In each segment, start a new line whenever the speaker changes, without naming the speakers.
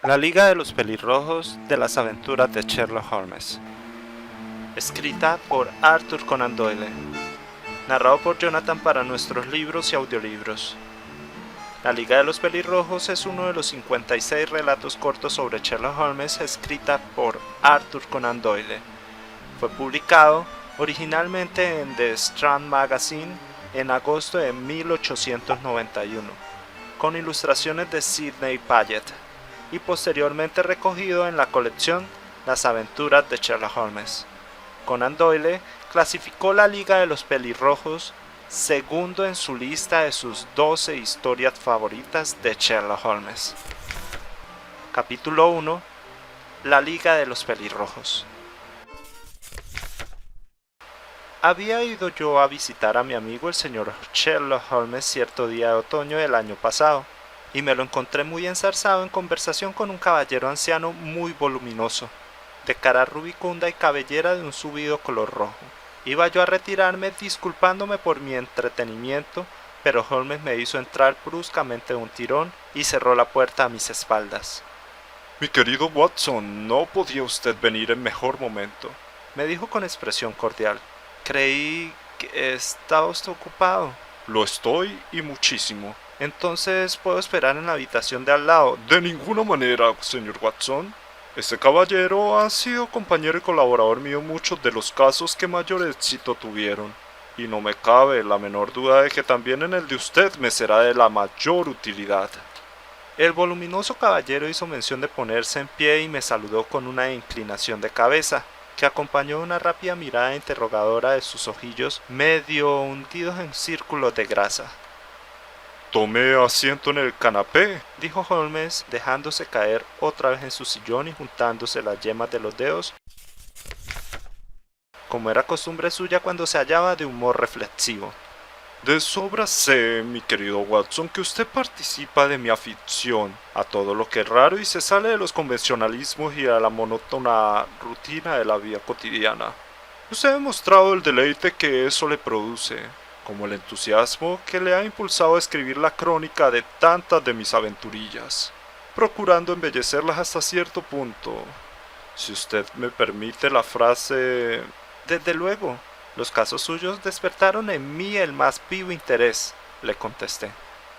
La Liga de los Pelirrojos de las aventuras de Sherlock Holmes. Escrita por Arthur Conan Doyle. Narrado por Jonathan para nuestros libros y audiolibros. La Liga de los Pelirrojos es uno de los 56 relatos cortos sobre Sherlock Holmes escrita por Arthur Conan Doyle. Fue publicado originalmente en The Strand Magazine en agosto de 1891, con ilustraciones de Sidney Paget, y posteriormente recogido en la colección Las aventuras de Sherlock Holmes. Conan Doyle clasificó la Liga de los Pelirrojos segundo en su lista de sus 12 historias favoritas de Sherlock Holmes. Capítulo 1. La Liga de los Pelirrojos. Había ido yo a visitar a mi amigo el señor Sherlock Holmes cierto día de otoño del año pasado, y me lo encontré muy enzarzado en conversación con un caballero anciano muy voluminoso, de cara rubicunda y cabellera de un subido color rojo. Iba yo a retirarme disculpándome por mi entretenimiento, pero Holmes me hizo entrar bruscamente de un tirón y cerró la puerta a mis espaldas.
Mi querido Watson, no podía usted venir en mejor momento,
me dijo con expresión cordial. Creí que estaba usted ocupado.
Lo estoy y muchísimo.
Entonces puedo esperar en la habitación de al lado.
De ninguna manera, señor Watson. Este caballero ha sido compañero y colaborador mío en muchos de los casos que mayor éxito tuvieron, y no me cabe la menor duda de que también en el de usted me será de la mayor utilidad.
El voluminoso caballero hizo mención de ponerse en pie y me saludó con una inclinación de cabeza, que acompañó una rápida mirada interrogadora de sus ojillos medio hundidos en círculos de grasa.
Tome asiento en el canapé,
dijo Holmes, dejándose caer otra vez en su sillón y juntándose las yemas de los dedos, como era costumbre suya cuando se hallaba de humor reflexivo.
De sobra sé, mi querido Watson, que usted participa de mi afición a todo lo que es raro y se sale de los convencionalismos y a la monótona rutina de la vida cotidiana. Usted ha demostrado el deleite que eso le produce, como el entusiasmo que le ha impulsado a escribir la crónica de tantas de mis aventurillas, procurando embellecerlas hasta cierto punto. Si usted me permite la frase...
Desde luego, los casos suyos despertaron en mí el más vivo interés, le contesté.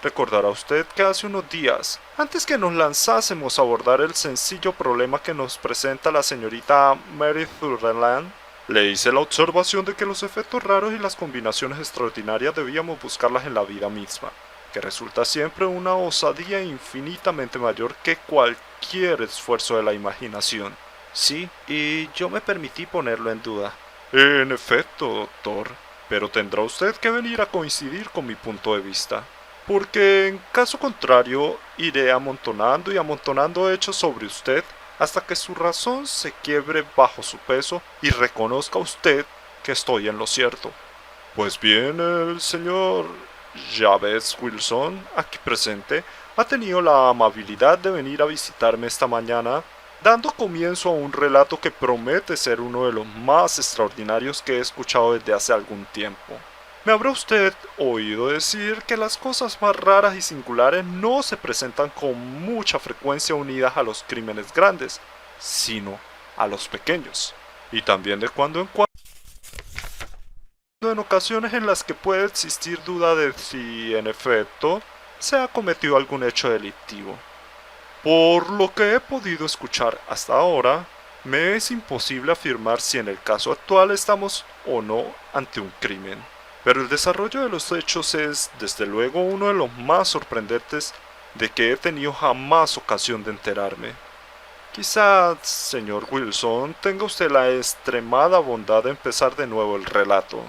Recordará usted que hace unos días, antes que nos lanzásemos a abordar el sencillo problema que nos presenta la señorita Mary Sutherland, le hice la observación de que los efectos raros y las combinaciones extraordinarias debíamos buscarlas en la vida misma, que resulta siempre una osadía infinitamente mayor que cualquier esfuerzo de la imaginación.
Sí, y yo me permití ponerlo en duda.
En efecto, doctor, pero tendrá usted que venir a coincidir con mi punto de vista, porque en caso contrario iré amontonando y amontonando hechos sobre usted hasta que su razón se quiebre bajo su peso y reconozca usted que estoy en lo cierto. Pues bien, el señor Jabez Wilson, aquí presente, ha tenido la amabilidad de venir a visitarme esta mañana, dando comienzo a un relato que promete ser uno de los más extraordinarios que he escuchado desde hace algún tiempo. Me habrá usted oído decir que las cosas más raras y singulares no se presentan con mucha frecuencia unidas a los crímenes grandes, sino a los pequeños, y también de cuando en cuando en ocasiones en las que puede existir duda de si, en efecto, se ha cometido algún hecho delictivo. Por lo que he podido escuchar hasta ahora, me es imposible afirmar si en el caso actual estamos o no ante un crimen. Pero el desarrollo de los hechos es, desde luego, uno de los más sorprendentes de que he tenido jamás ocasión de enterarme. Quizá, señor Wilson, tenga usted la extremada bondad de empezar de nuevo el relato.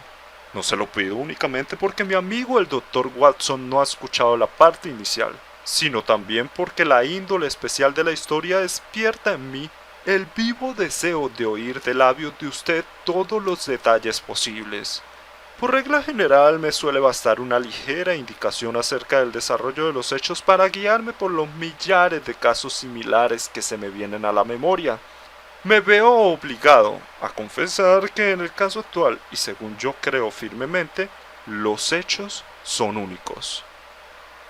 No se lo pido únicamente porque mi amigo el doctor Watson no ha escuchado la parte inicial, sino también porque la índole especial de la historia despierta en mí el vivo deseo de oír de labios de usted todos los detalles posibles. Por regla general me suele bastar una ligera indicación acerca del desarrollo de los hechos para guiarme por los millares de casos similares que se me vienen a la memoria. Me veo obligado a confesar que en el caso actual, y según yo creo firmemente, los hechos son únicos.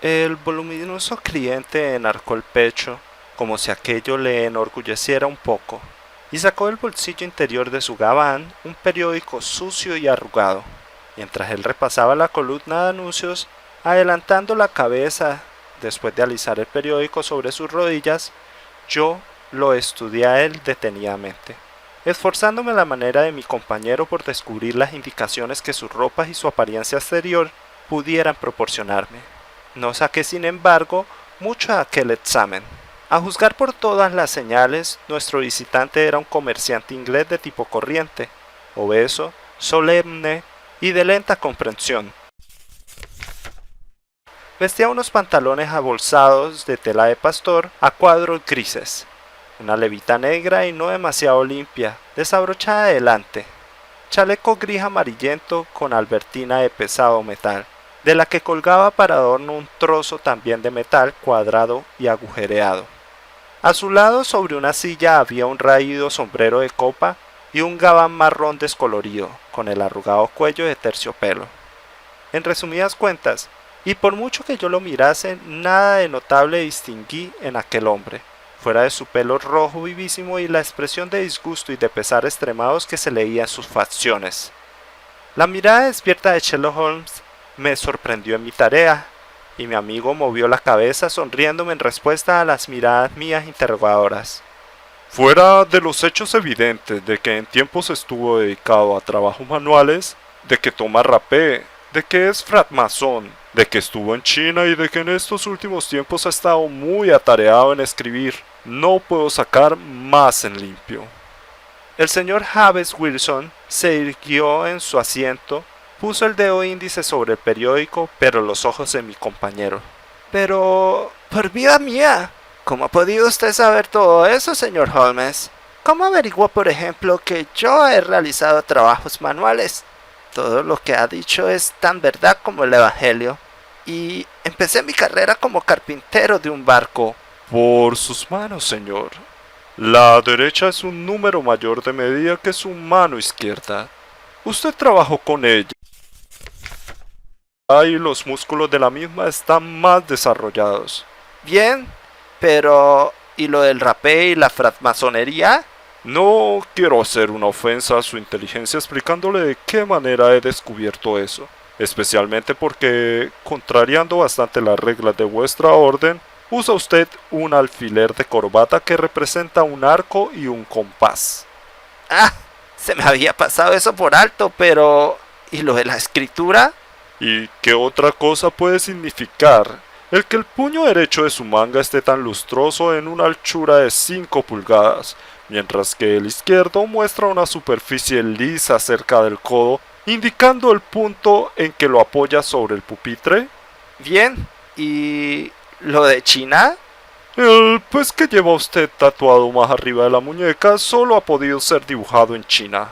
El voluminoso cliente enarcó el pecho, como si aquello le enorgulleciera un poco, y sacó del bolsillo interior de su gabán un periódico sucio y arrugado. Mientras él repasaba la columna de anuncios, adelantando la cabeza después de alisar el periódico sobre sus rodillas, yo lo estudié a él detenidamente, esforzándome a la manera de mi compañero por descubrir las indicaciones que sus ropas y su apariencia exterior pudieran proporcionarme. No saqué, sin embargo, mucho de aquel examen. A juzgar por todas las señales, nuestro visitante era un comerciante inglés de tipo corriente, obeso, solemne y de lenta comprensión. Vestía unos pantalones abolsados de tela de pastor a cuadros grises, una levita negra y no demasiado limpia, desabrochada adelante, chaleco gris amarillento con albertina de pesado metal, de la que colgaba para adorno un trozo también de metal cuadrado y agujereado. A su lado, sobre una silla, había un raído sombrero de copa y un gabán marrón descolorido, con el arrugado cuello de terciopelo. En resumidas cuentas, y por mucho que yo lo mirase, nada de notable distinguí en aquel hombre, fuera de su pelo rojo vivísimo y la expresión de disgusto y de pesar extremados que se leía en sus facciones. La mirada despierta de Sherlock Holmes me sorprendió en mi tarea, y mi amigo movió la cabeza sonriéndome en respuesta a las miradas mías interrogadoras.
Fuera de los hechos evidentes de que en tiempos estuvo dedicado a trabajos manuales, de que toma rapé, de que es francmasón, de que estuvo en China y de que en estos últimos tiempos ha estado muy atareado en escribir, no puedo sacar más en limpio.
El señor James Wilson se irguió en su asiento, puso el dedo índice sobre el periódico, pero los ojos de mi compañero. Pero, por vida mía, ¿cómo ha podido usted saber todo eso, señor Holmes? ¿Cómo averiguó, por ejemplo, que yo he realizado trabajos manuales? Todo lo que ha dicho es tan verdad como el Evangelio. Y empecé mi carrera como carpintero de un barco.
Por sus manos, señor. La derecha es un número mayor de medida que su mano izquierda. Usted trabajó con ella. Y los músculos de la misma están más desarrollados.
Bien, pero ¿y lo del rapé y la francmasonería?
No quiero hacer una ofensa a su inteligencia explicándole de qué manera he descubierto eso, especialmente porque, contrariando bastante las reglas de vuestra orden, usa usted un alfiler de corbata que representa un arco y un compás.
Ah, se me había pasado eso por alto, pero ¿y lo de la escritura?
¿Y qué otra cosa puede significar el que el puño derecho de su manga esté tan lustroso en una anchura de 5 pulgadas, mientras que el izquierdo muestra una superficie lisa cerca del codo, indicando el punto en que lo apoya sobre el pupitre?
Bien, ¿y lo de China?
El pez que lleva usted tatuado más arriba de la muñeca solo ha podido ser dibujado en China.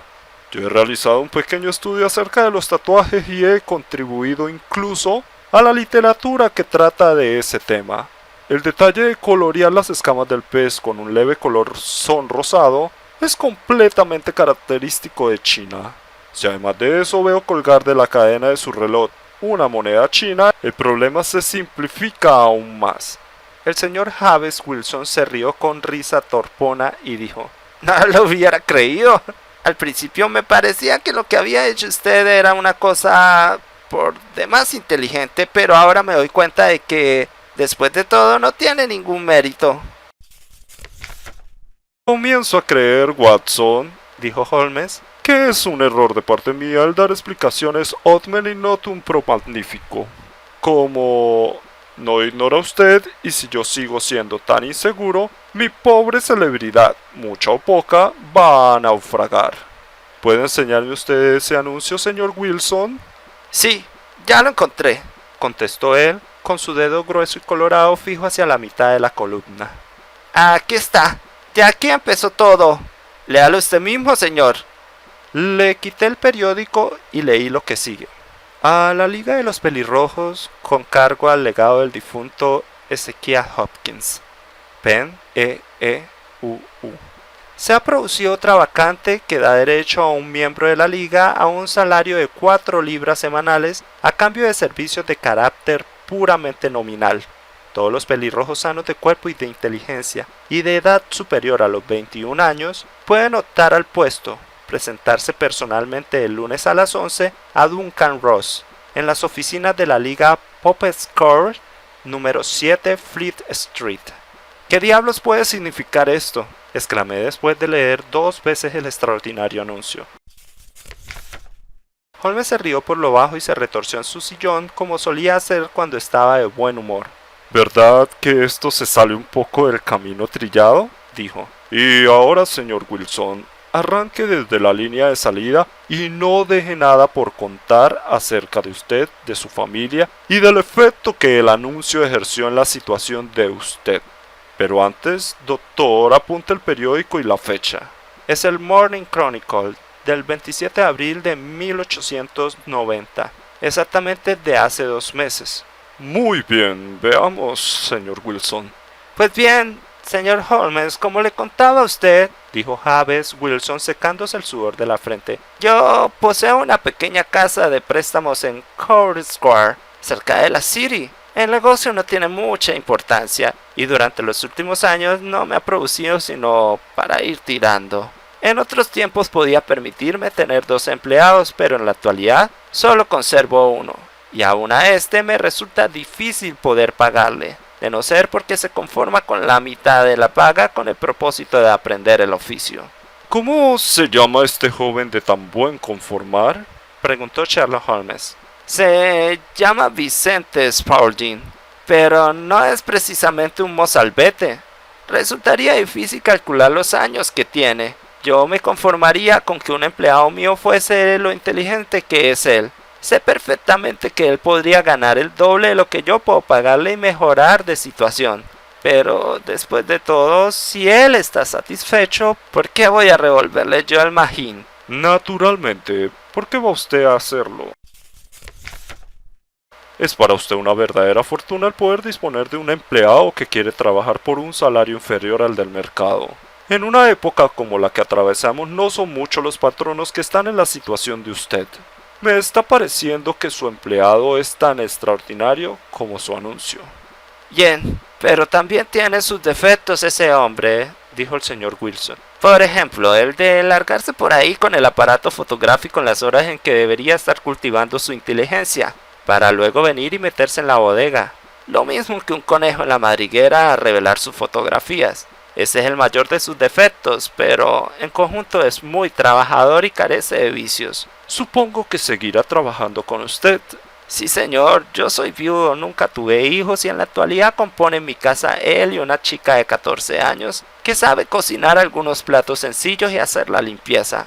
Yo he realizado un pequeño estudio acerca de los tatuajes y he contribuido incluso a la literatura que trata de ese tema. El detalle de colorear las escamas del pez con un leve color sonrosado es completamente característico de China. Si además de eso veo colgar de la cadena de su reloj una moneda china, el problema se simplifica aún más.
El señor James Wilson se rió con risa torpona y dijo: no lo hubiera creído. Al principio me parecía que lo que había hecho usted era una cosa por demás inteligente, pero ahora me doy cuenta de que, después de todo, no tiene ningún mérito.
Comienzo a creer, Watson, dijo Holmes, que es un error de parte mía el dar explicaciones Otmel y notum pro magnifico. Como no ignora usted, y si yo sigo siendo tan inseguro, mi pobre celebridad, mucha o poca, va a naufragar. ¿Puede enseñarme usted ese anuncio, señor Wilson?
Sí, ya lo encontré, contestó él, con su dedo grueso y colorado fijo hacia la mitad de la columna. Aquí está, de aquí empezó todo. Léalo usted mismo, señor. Le quité el periódico y leí lo que sigue. A la Liga de los Pelirrojos, con cargo al legado del difunto Ezekiel Hopkins. Pen E-E-U-U. Se ha producido otra vacante que da derecho a un miembro de la Liga a un salario de 4 libras semanales a cambio de servicios de carácter puramente nominal. Todos los pelirrojos sanos de cuerpo y de inteligencia y de edad superior a los 21 años pueden optar al puesto, presentarse personalmente el lunes a las 11 a Duncan Ross, en las oficinas de la Liga Puppets Court, número 7 Fleet Street. ¿Qué diablos puede significar esto?, exclamé después de leer 2 veces el extraordinario anuncio. Holmes se rió por lo bajo y se retorció en su sillón como solía hacer cuando estaba de buen humor.
¿Verdad que esto se sale un poco del camino trillado?, dijo. Y ahora, señor Wilson, arranque desde la línea de salida y no deje nada por contar acerca de usted, de su familia y del efecto que el anuncio ejerció en la situación de usted. Pero antes, doctor, apunte el periódico y la fecha.
Es el Morning Chronicle del 27 de abril de 1890, exactamente de hace 2 meses.
Muy bien, veamos, señor Wilson.
Pues bien, señor Holmes, como le contaba a usted, dijo Jabez Wilson secándose el sudor de la frente, yo poseo una pequeña casa de préstamos en Court Square, cerca de la City. El negocio no tiene mucha importancia y durante los últimos años no me ha producido sino para ir tirando. En otros tiempos podía permitirme tener 2 empleados, pero en la actualidad solo conservo 1, y aún a este me resulta difícil poder pagarle, de no ser porque se conforma con la mitad de la paga con el propósito de aprender el oficio.
¿Cómo se llama este joven de tan buen conformar?,
preguntó Sherlock Holmes. Se llama Vicente Spaulding, pero no es precisamente un mozalbete. Resultaría difícil calcular los años que tiene. Yo me conformaría con que un empleado mío fuese lo inteligente que es él. Sé perfectamente que él podría ganar el doble de lo que yo puedo pagarle y mejorar de situación. Pero después de todo, si él está satisfecho, ¿por qué voy a revolverle yo el magín?
Naturalmente, ¿por qué va usted a hacerlo? Es para usted una verdadera fortuna el poder disponer de un empleado que quiere trabajar por un salario inferior al del mercado. En una época como la que atravesamos no son muchos los patronos que están en la situación de usted. Me está pareciendo que su empleado es tan extraordinario como su anuncio.
Bien, pero también tiene sus defectos ese hombre, dijo el señor Wilson. Por ejemplo, el de largarse por ahí con el aparato fotográfico en las horas en que debería estar cultivando su inteligencia, para luego venir y meterse en la bodega. Lo mismo que un conejo en la madriguera a revelar sus fotografías. Ese es el mayor de sus defectos, pero en conjunto es muy trabajador y carece de vicios.
Supongo que seguirá trabajando con usted.
Sí, señor, yo soy viudo, nunca tuve hijos y en la actualidad compone en mi casa él y una chica de 14 años que sabe cocinar algunos platos sencillos y hacer la limpieza.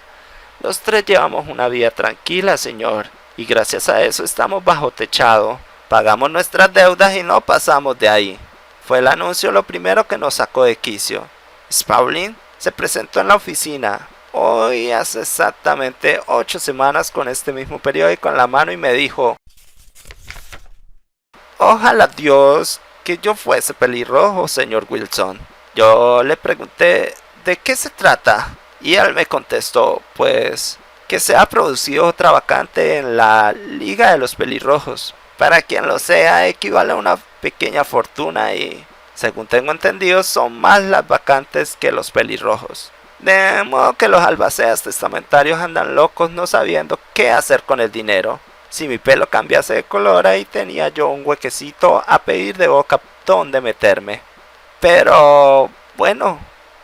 Los 3 llevamos una vida tranquila, señor, y gracias a eso estamos bajo techado. Pagamos nuestras deudas y no pasamos de ahí. Fue el anuncio lo primero que nos sacó de quicio. Spaulding se presentó en la oficina hoy hace exactamente 8 semanas con este mismo periódico en la mano y me dijo: ojalá Dios que yo fuese pelirrojo, señor Wilson. Yo le pregunté ¿de qué se trata? Y él me contestó, pues, que se ha producido otra vacante en la Liga de los Pelirrojos. Para quien lo sea, equivale a una pequeña fortuna y, según tengo entendido, son más las vacantes que los pelirrojos. De modo que los albaceas testamentarios andan locos no sabiendo qué hacer con el dinero. Si mi pelo cambiase de color, ahí tenía yo un huequecito a pedir de boca donde meterme. Pero, bueno,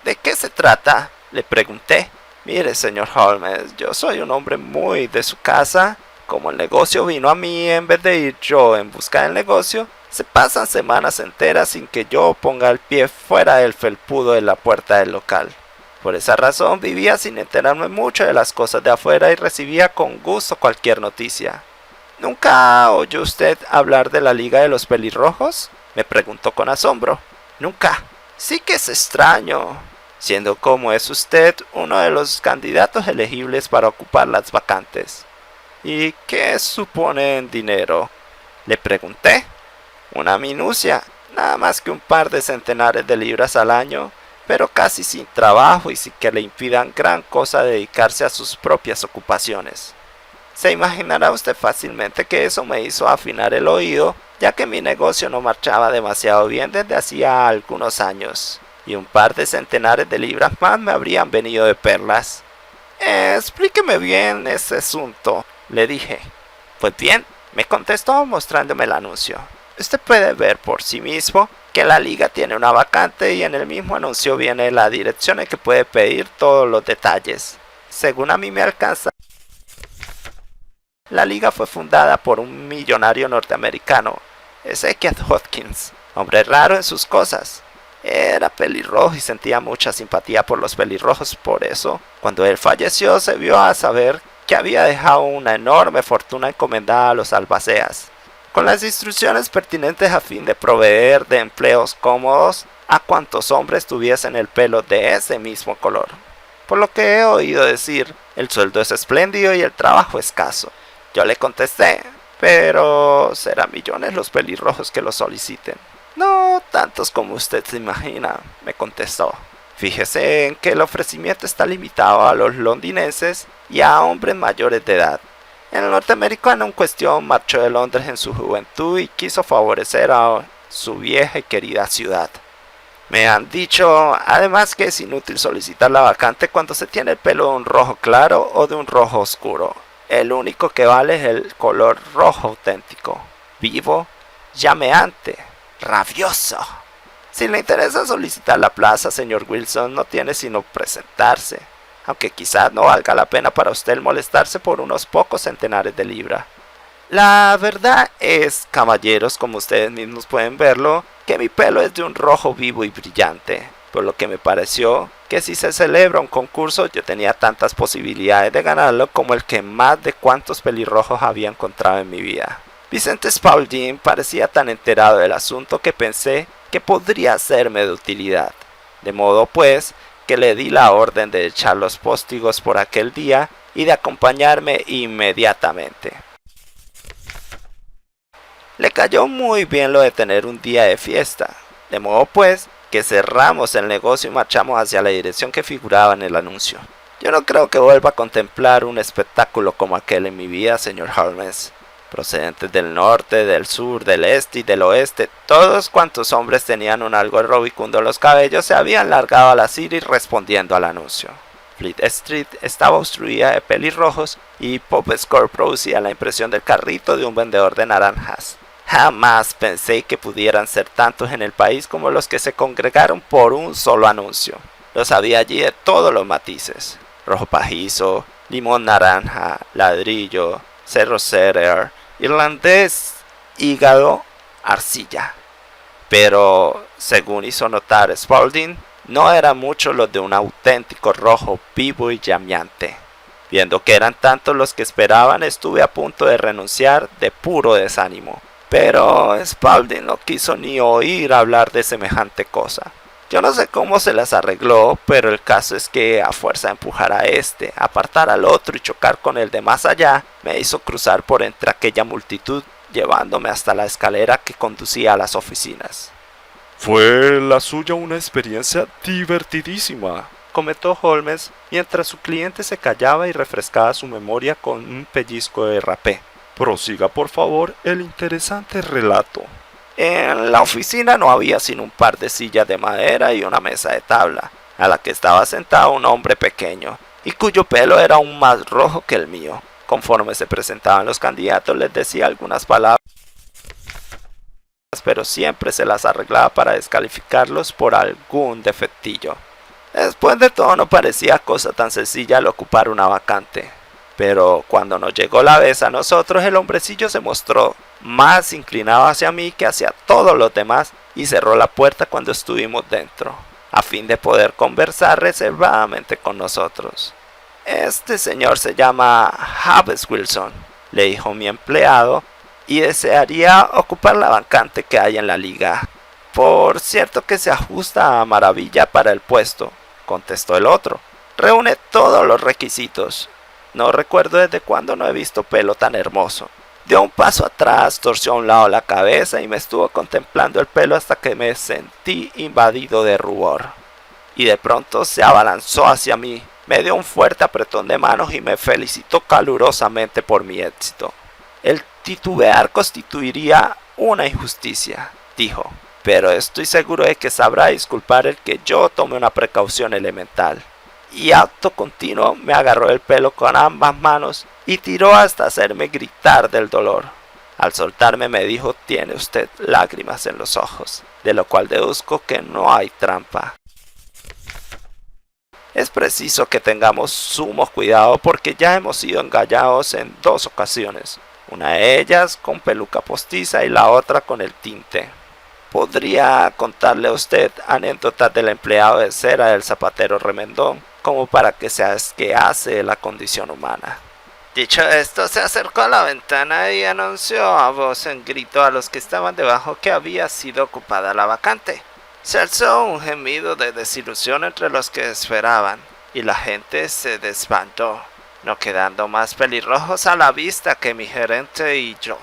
¿de qué se trata?, le pregunté. Mire, señor Holmes, yo soy un hombre muy de su casa. Como el negocio vino a mí en vez de ir yo en busca del negocio, se pasan semanas enteras sin que yo ponga el pie fuera del felpudo de la puerta del local. Por esa razón vivía sin enterarme mucho de las cosas de afuera y recibía con gusto cualquier noticia. ¿Nunca oyó usted hablar de la Liga de los Pelirrojos?, me preguntó con asombro. Nunca. Sí que es extraño, siendo como es usted uno de los candidatos elegibles para ocupar las vacantes. ¿Y qué supone en dinero?, le pregunté. Una minucia, nada más que un par de centenares de libras al año, pero casi sin trabajo y sin que le impidan gran cosa dedicarse a sus propias ocupaciones. Se imaginará usted fácilmente que eso me hizo afinar el oído, ya que mi negocio no marchaba demasiado bien desde hacía algunos años, y un par de centenares de libras más me habrían venido de perlas. Explíqueme bien ese asunto, le dije. Pues bien, me contestó mostrándome el anuncio. Usted puede ver por sí mismo que la liga tiene una vacante y en el mismo anuncio viene la dirección en que puede pedir todos los detalles. Según a mí me alcanza, la liga fue fundada por un millonario norteamericano, Ezekiel Hopkins, hombre raro en sus cosas. Era pelirrojo y sentía mucha simpatía por los pelirrojos, por eso, cuando él falleció se vio a saber que había dejado una enorme fortuna encomendada a los albaceas, con las instrucciones pertinentes a fin de proveer de empleos cómodos a cuantos hombres tuviesen el pelo de ese mismo color. Por lo que he oído decir, el sueldo es espléndido y el trabajo escaso. Yo le contesté, pero serán millones los pelirrojos que lo soliciten. No tantos como usted se imagina, me contestó. Fíjese en que el ofrecimiento está limitado a los londinenses y a hombres mayores de edad. El norteamericano en cuestión marchó de Londres en su juventud y quiso favorecer a su vieja y querida ciudad. Me han dicho, además, que es inútil solicitar la vacante cuando se tiene el pelo de un rojo claro o de un rojo oscuro. El único que vale es el color rojo auténtico, vivo, llameante, rabioso. Si le interesa solicitar la plaza, señor Wilson, no tiene sino presentarse, aunque quizás no valga la pena para usted el molestarse por unos pocos centenares de libras. La verdad es, caballeros, como ustedes mismos pueden verlo, que mi pelo es de un rojo vivo y brillante, por lo que me pareció que si se celebra un concurso yo tenía tantas posibilidades de ganarlo como el que más de cuantos pelirrojos había encontrado en mi vida. Vicente Spaulding parecía tan enterado del asunto que pensé que podría serme de utilidad, de modo pues que le di la orden de echar los póstigos por aquel día y de acompañarme inmediatamente. Le cayó muy bien lo de tener un día de fiesta, de modo pues que cerramos el negocio y marchamos hacia la dirección que figuraba en el anuncio. Yo no creo que vuelva a contemplar un espectáculo como aquel en mi vida, señor Holmes. Procedentes del norte, del sur, del este y del oeste, todos cuantos hombres tenían un algo rubicundo en los cabellos se habían largado a la City respondiendo al anuncio. Fleet Street estaba obstruida de pelirrojos y Pop Score producía la impresión del carrito de un vendedor de naranjas. Jamás pensé que pudieran ser tantos en el país como los que se congregaron por un solo anuncio. Los había allí de todos los matices: rojo pajizo, limón naranja, ladrillo, cerro cedar, irlandés, hígado, arcilla. Pero, según hizo notar Spaulding, no eran muchos los de un auténtico rojo vivo y llameante. Viendo que eran tantos los que esperaban, estuve a punto de renunciar de puro desánimo. Pero Spaulding no quiso ni oír hablar de semejante cosa. Yo no sé cómo se las arregló, pero el caso es que a fuerza de empujar a este, apartar al otro y chocar con el de más allá, me hizo cruzar por entre aquella multitud, llevándome hasta la escalera que conducía a las oficinas.
Fue la suya una experiencia divertidísima,
comentó Holmes, mientras su cliente se callaba y refrescaba su memoria con un pellizco de rapé.
Prosiga por favor el interesante relato.
En la oficina no había sino un par de sillas de madera y una mesa de tabla, a la que estaba sentado un hombre pequeño, y cuyo pelo era aún más rojo que el mío. Conforme se presentaban los candidatos les decía algunas palabras, pero siempre se las arreglaba para descalificarlos por algún defectillo. Después de todo no parecía cosa tan sencilla el ocupar una vacante. Pero cuando nos llegó la vez a nosotros, el hombrecillo se mostró más inclinado hacia mí que hacia todos los demás y cerró la puerta cuando estuvimos dentro, a fin de poder conversar reservadamente con nosotros. Este señor se llama James Wilson, le dijo mi empleado, y desearía ocupar la vacante que hay en la liga. Por cierto que se ajusta a maravilla para el puesto, contestó el otro. Reúne todos los requisitos. No recuerdo desde cuándo no he visto pelo tan hermoso. Dio un paso atrás, torció a un lado la cabeza y me estuvo contemplando el pelo hasta que me sentí invadido de rubor. Y de pronto se abalanzó hacia mí, Me dio un fuerte apretón de manos y me felicitó calurosamente por mi éxito. El titubear constituiría una injusticia, dijo, pero estoy seguro de que sabrá disculpar el que yo tome una precaución elemental. Y acto continuo me agarró el pelo con ambas manos y tiró hasta hacerme gritar del dolor. Al soltarme me dijo: tiene usted lágrimas en los ojos, de lo cual deduzco que no hay trampa. Es preciso que tengamos sumo cuidado porque ya hemos sido engañados en 2 ocasiones, una de ellas con peluca postiza y la otra con el tinte. Podría contarle a usted anécdotas del empleado de cera del zapatero remendón, como para que se asquease de la condición humana. Dicho esto, se acercó a la ventana y anunció a voz en grito a los que estaban debajo que había sido ocupada la vacante. Se alzó un gemido de desilusión entre los que esperaban, y la gente se desbandó, no quedando más pelirrojos a la vista que mi gerente y yo.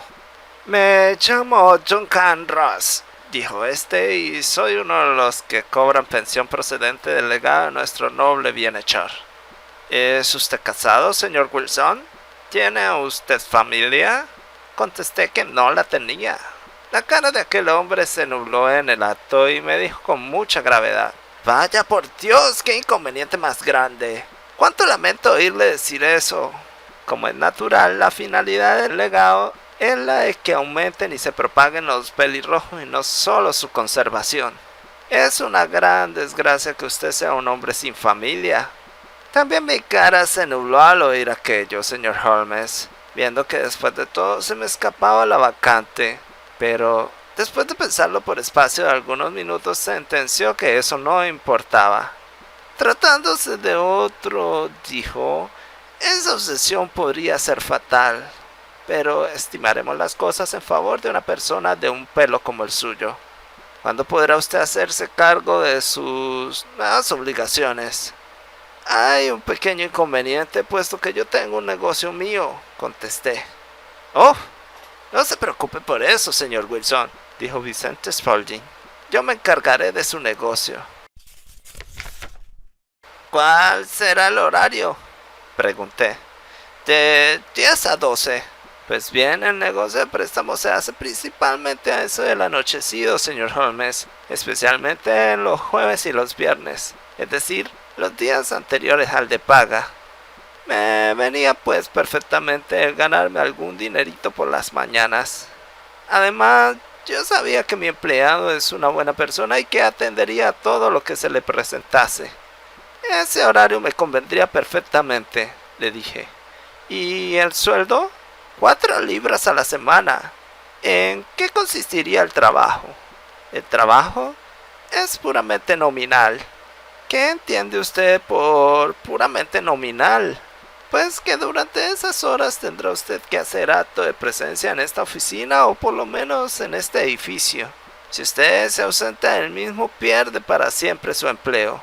Me llamo Duncan Ross, dijo este, y soy uno de los que cobran pensión procedente del legado de nuestro noble bienhechor. ¿Es usted casado, señor Wilson? ¿Tiene usted familia? Contesté que no la tenía. La cara de aquel hombre se nubló en el acto y me dijo con mucha gravedad: vaya por Dios, qué inconveniente más grande. Cuánto lamento oírle decir eso. Como es natural, la finalidad del legado es la de que aumenten y se propaguen los pelirrojos y no solo su conservación. Es una gran desgracia que usted sea un hombre sin familia. También mi cara se nubló al oír aquello, señor Holmes, viendo que después de todo se me escapaba la vacante. Pero después de pensarlo por espacio de algunos minutos, sentenció que eso no importaba. Tratándose de otro, dijo, esa obsesión podría ser fatal, pero estimaremos las cosas en favor de una persona de un pelo como el suyo. ¿Cuándo podrá usted hacerse cargo de sus nuevas obligaciones? Hay un pequeño inconveniente, puesto que yo tengo un negocio mío, contesté. Oh, no se preocupe por eso, señor Wilson, dijo Vicente Spaulding. Yo me encargaré de su negocio. ¿Cuál será el horario?, pregunté. De 10 a 12. Pues bien, el negocio de préstamo se hace principalmente a eso del anochecido, señor Holmes, especialmente en los jueves y los viernes, es decir, los días anteriores al de paga. Me venía pues perfectamente el ganarme algún dinerito por las mañanas. Además, yo sabía que mi empleado es una buena persona y que atendería a todo lo que se le presentase. Ese horario me convendría perfectamente, le dije. ¿Y el sueldo? 4 libras a la semana. ¿En qué consistiría el trabajo? El trabajo es puramente nominal. ¿Qué entiende usted por puramente nominal? Pues que durante esas horas tendrá usted que hacer acto de presencia en esta oficina o por lo menos en este edificio. Si usted se ausenta del mismo, pierde para siempre su empleo.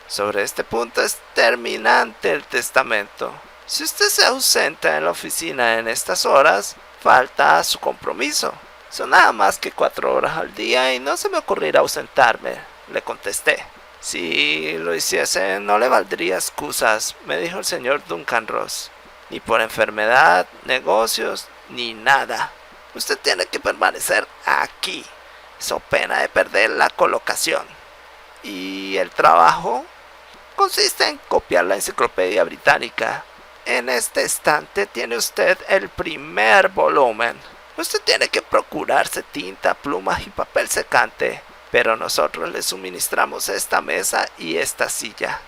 Sobre este punto es terminante el testamento. Si usted se ausenta en la oficina en estas horas, falta a su compromiso. Son nada más que 4 horas al día y no se me ocurrirá ausentarme, le contesté. Si lo hiciese, no le valdría excusas, me dijo el señor Duncan Ross. Ni por enfermedad, negocios, ni nada. Usted tiene que permanecer aquí, so pena de perder la colocación. ¿Y el trabajo? Consiste en copiar la enciclopedia británica. En este estante tiene usted el primer volumen. Usted tiene que procurarse tinta, plumas y papel secante, pero nosotros le suministramos esta mesa y esta silla.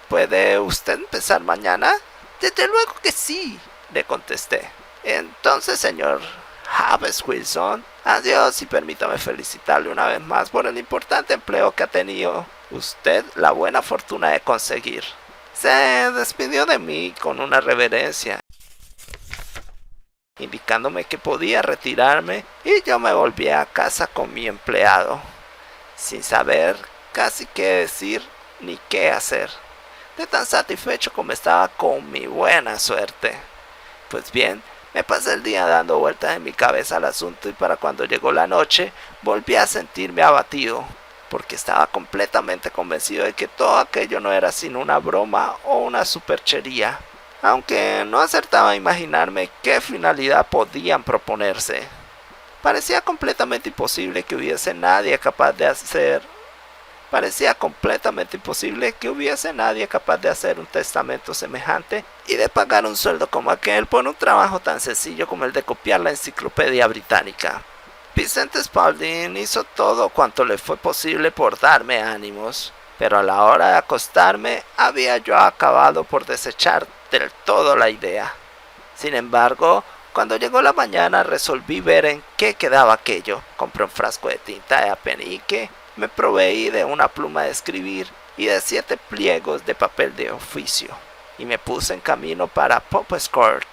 ¿Puede usted empezar mañana? Desde luego que sí, le contesté. Entonces, señor James Wilson, adiós y permítame felicitarle una vez más por el importante empleo que ha tenido usted la buena fortuna de conseguir. Se despidió de mí con una reverencia, indicándome que podía retirarme, y yo me volví a casa con mi empleado, sin saber casi qué decir ni qué hacer, de tan satisfecho como estaba con mi buena suerte. Pues bien, me pasé el día dando vueltas en mi cabeza al asunto, y para cuando llegó la noche volví a sentirme abatido. porque estaba completamente convencido de que todo aquello no era sino una broma o una superchería, aunque no acertaba a imaginarme qué finalidad podían proponerse. Parecía completamente imposible que hubiese nadie capaz de hacer un testamento semejante y de pagar un sueldo como aquel por un trabajo tan sencillo como el de copiar la enciclopedia británica. Vicente Spalding hizo todo cuanto le fue posible por darme ánimos, pero a la hora de acostarme había yo acabado por desechar del todo la idea. Sin embargo, cuando llegó la mañana resolví ver en qué quedaba aquello. Compré un frasco de tinta de apenique, me proveí de una pluma de escribir y de 7 pliegos de papel de oficio, y me puse en camino para Poppscourt.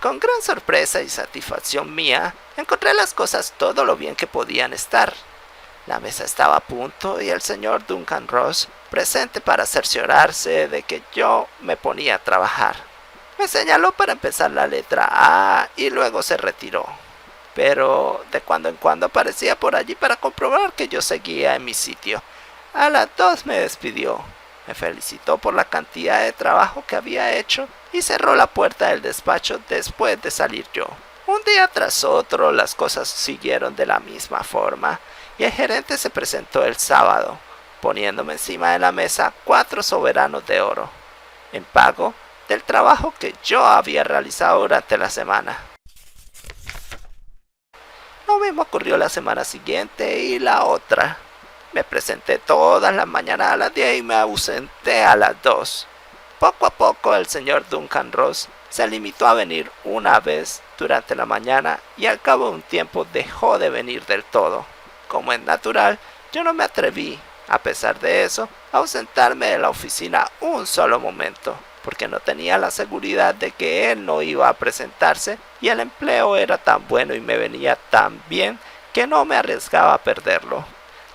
Con gran sorpresa y satisfacción mía, encontré las cosas todo lo bien que podían estar. La mesa estaba a punto y el señor Duncan Ross presente para cerciorarse de que yo me ponía a trabajar. Me señaló para empezar la letra A y luego se retiró, pero de cuando en cuando aparecía por allí para comprobar que yo seguía en mi sitio. A las 2 me despidió, me felicitó por la cantidad de trabajo que había hecho y cerró la puerta del despacho después de salir yo. Un día tras otro las cosas siguieron de la misma forma y el gerente se presentó el sábado, poniéndome encima de la mesa 4 soberanos de oro, en pago del trabajo que yo había realizado durante la semana. Lo mismo ocurrió la semana siguiente y la otra. Me presenté todas las mañanas a las 10 y me ausenté a las 2. Poco a poco el señor Duncan Ross se limitó a venir una vez durante la mañana y al cabo de un tiempo dejó de venir del todo. Como es natural, yo no me atreví, a pesar de eso, a ausentarme de la oficina un solo momento, porque no tenía la seguridad de que él no iba a presentarse y el empleo era tan bueno y me venía tan bien que no me arriesgaba a perderlo.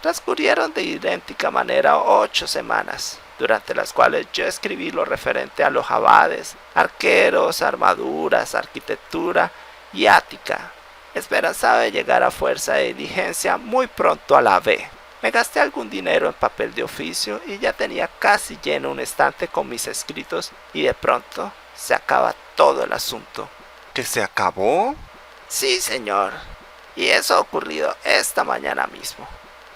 Transcurrieron de idéntica manera 8 semanas, durante las cuales yo escribí lo referente a los abades, arqueros, armaduras, arquitectura y ática, esperanzado de llegar a fuerza de diligencia muy pronto a la B. Me gasté algún dinero en papel de oficio y ya tenía casi lleno un estante con mis escritos y de pronto se acaba todo el asunto.
¿Que se acabó?
Sí, señor. Y eso ha ocurrido esta mañana mismo.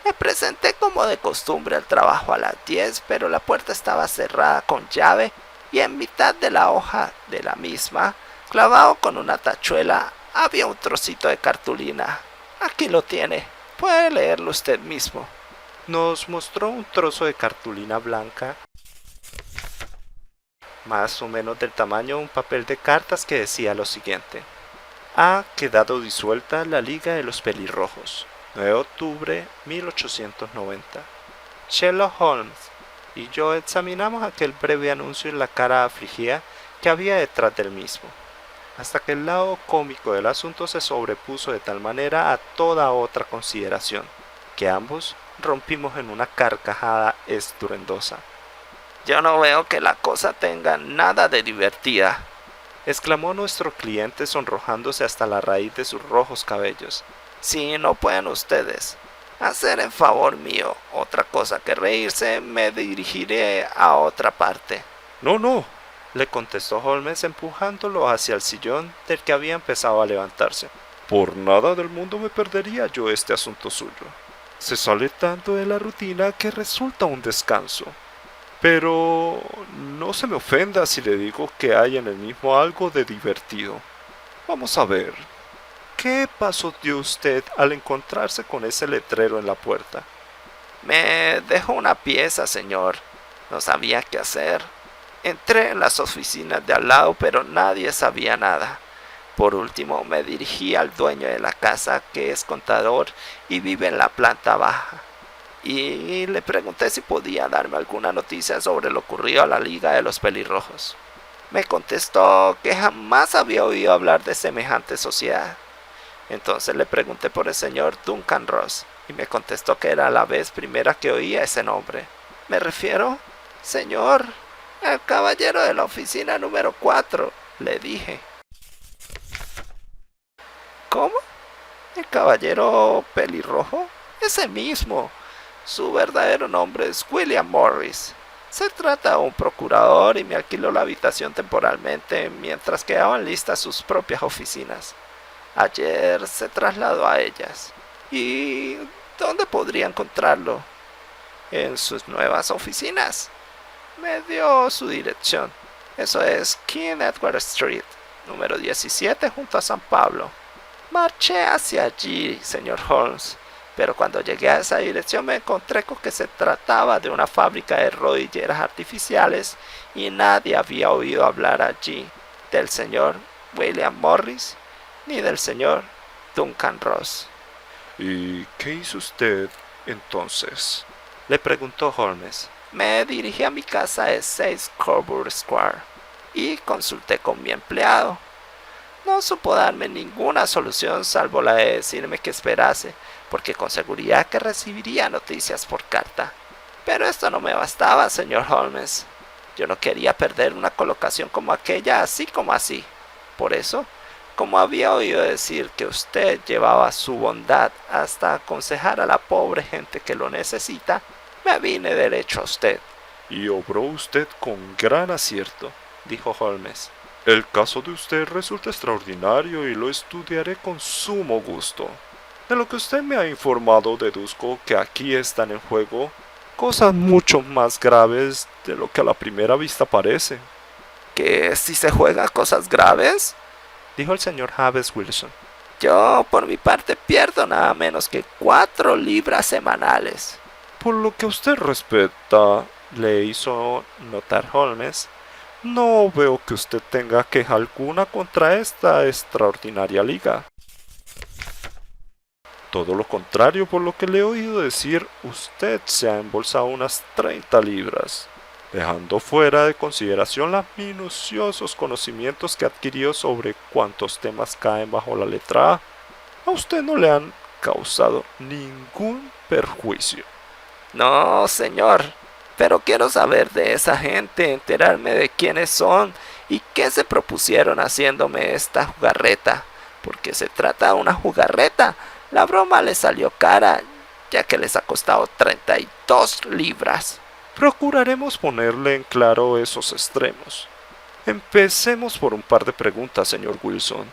Me presenté como de costumbre al trabajo a las 10, pero la puerta estaba cerrada con llave y en mitad de la hoja de la misma, clavado con una tachuela, había un trocito de cartulina. Aquí lo tiene. Puede leerlo usted mismo.
Nos mostró un trozo de cartulina blanca,
más o menos del tamaño de un papel de cartas, que decía lo siguiente: ha quedado disuelta la Liga de los Pelirrojos, 9 de octubre 1890. Sherlock Holmes y yo examinamos aquel breve anuncio en la cara afligida que había detrás del mismo, hasta que el lado cómico del asunto se sobrepuso de tal manera a toda otra consideración, que ambos rompimos en una carcajada estruendosa. «Yo no veo que la cosa tenga nada de divertida», exclamó nuestro cliente sonrojándose hasta la raíz de sus rojos cabellos. «Si no pueden ustedes hacer en favor mío otra cosa que reírse, me dirigiré a otra parte».
No,
le contestó Holmes empujándolo hacia el sillón del que había empezado a levantarse.
por nada del mundo me perdería yo este asunto suyo. Se sale tanto de la rutina que resulta un descanso. Pero no se me ofenda si le digo que hay en el mismo algo de divertido. Vamos a ver, ¿qué paso dio usted al encontrarse con ese letrero en la puerta?
Me dejó una pieza, señor. No sabía qué hacer. Entré en las oficinas de al lado, pero nadie sabía nada. Por último me dirigí al dueño de la casa, que es contador y vive en la planta baja, y le pregunté si podía darme alguna noticia sobre lo ocurrido a la Liga de los Pelirrojos. Me contestó que jamás había oído hablar de semejante sociedad. Entonces le pregunté por el señor Duncan Ross, y me contestó que era la vez primera que oía ese nombre. Me refiero, señor, al caballero de la oficina número 4, le dije. ¿Cómo? ¿El caballero pelirrojo? Ese mismo. Su verdadero nombre es William Morris. Se trata de un procurador y me alquiló la habitación temporalmente mientras quedaban listas sus propias oficinas. Ayer se trasladó a ellas. ¿Y dónde podría encontrarlo? En sus nuevas oficinas. Me dio su dirección. Eso es King Edward Street, número 17 junto a San Pablo. Marché hacia allí, señor Holmes, pero cuando llegué a esa dirección me encontré con que se trataba de una fábrica de rodilleras artificiales y nadie había oído hablar allí del señor William Morris ni del señor Duncan Ross.
¿Y qué hizo usted entonces?
Le preguntó Holmes. Me dirigí a mi casa de 6 Coburg Square y consulté con mi empleado. No supo darme ninguna solución salvo la de decirme que esperase, porque con seguridad que recibiría noticias por carta. Pero esto no me bastaba, señor Holmes. Yo no quería perder una colocación como aquella así como así. Por eso, como había oído decir que usted llevaba su bondad hasta aconsejar a la pobre gente que lo necesita, me vine derecho a usted.
Y obró usted con gran acierto,
dijo Holmes.
El caso de usted resulta extraordinario y lo estudiaré con sumo gusto. De lo que usted me ha informado deduzco que aquí están en juego cosas mucho más graves de lo que a la primera vista parece.
¿Que si se juegan cosas graves? Dijo el señor James Wilson. Yo por mi parte pierdo nada menos que 4 libras semanales.
Por lo que a usted respecta,
le hizo notar Holmes,
no veo que usted tenga queja alguna contra esta extraordinaria liga. Todo lo contrario, por lo que le he oído decir, usted se ha embolsado unas 30 libras, dejando fuera de consideración los minuciosos conocimientos que adquirió sobre cuántos temas caen bajo la letra A. A usted no le han causado ningún perjuicio.
No, señor. Pero quiero saber de esa gente, enterarme de quiénes son y qué se propusieron haciéndome esta jugarreta. Porque se trata de una jugarreta. La broma les salió cara, ya que les ha costado 32 libras.
Procuraremos ponerle en claro esos extremos. Empecemos por un par de preguntas, señor Wilson.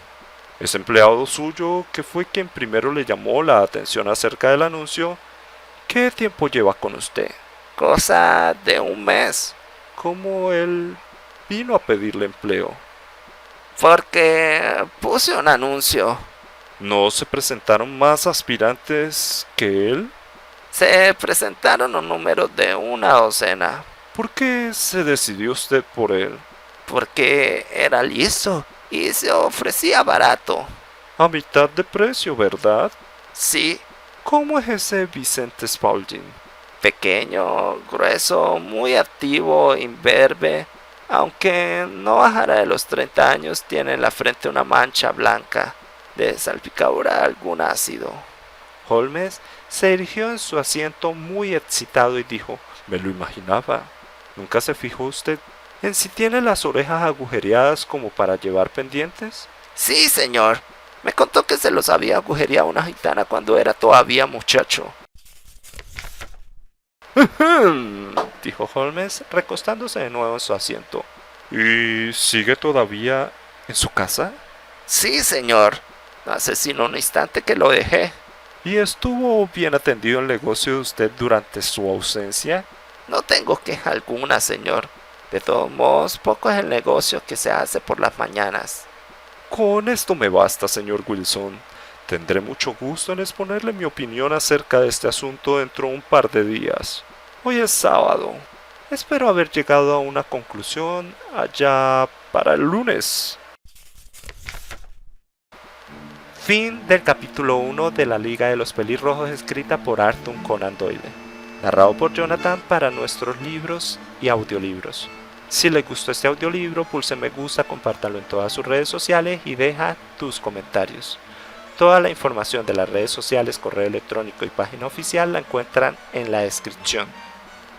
Ese empleado suyo, que fue quien primero le llamó la atención acerca del anuncio, ¿qué tiempo lleva con usted?
Cosa de un mes.
¿Cómo él vino a pedirle empleo?
Porque puse un anuncio.
¿No se presentaron más aspirantes que él?
Se presentaron un número de 1 docena.
¿Por qué se decidió usted por él?
Porque era listo y se ofrecía barato.
A mitad de precio, ¿verdad?
Sí.
¿Cómo es ese Vicente Spaulding?
Pequeño, grueso, muy activo, imberbe. Aunque no bajara de los 30 años, tiene en la frente una mancha blanca de salpicadura de algún ácido. Holmes se dirigió en su asiento muy excitado y dijo:
Me lo imaginaba. ¿Nunca se fijó usted en si tiene las orejas agujereadas como para llevar pendientes?
Sí, señor. Me contó que se los había agujereado una gitana cuando era todavía muchacho.
Dijo Holmes, recostándose de nuevo en su asiento. ¿Y sigue todavía en su casa?
Sí, señor. Hace sino un instante que lo dejé.
¿Y estuvo bien atendido el negocio de usted durante su ausencia?
No tengo queja alguna, señor. De todos modos, poco es el negocio que se hace por las mañanas.
Con esto me basta, señor Wilson. Tendré mucho gusto en exponerle mi opinión acerca de este asunto dentro de un par de días. Hoy es sábado. Espero haber llegado a una conclusión allá para el lunes.
Fin del capítulo 1 de La Liga de los Pelirrojos, escrita por Arthur Conan Doyle. Narrado por Jonathan para nuestros libros y audiolibros. Si les gustó este audiolibro, pulse me gusta, compártanlo en todas sus redes sociales y deja tus comentarios. Toda la información de las redes sociales, correo electrónico y página oficial la encuentran en la descripción.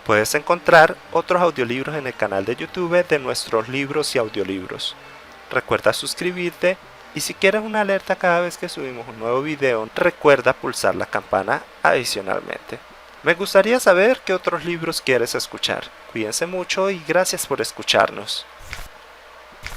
Puedes encontrar otros audiolibros en el canal de YouTube de nuestros libros y audiolibros. Recuerda suscribirte y si quieres una alerta cada vez que subimos un nuevo video, recuerda pulsar la campana adicionalmente. Me gustaría saber qué otros libros quieres escuchar. Cuídense mucho y gracias por escucharnos.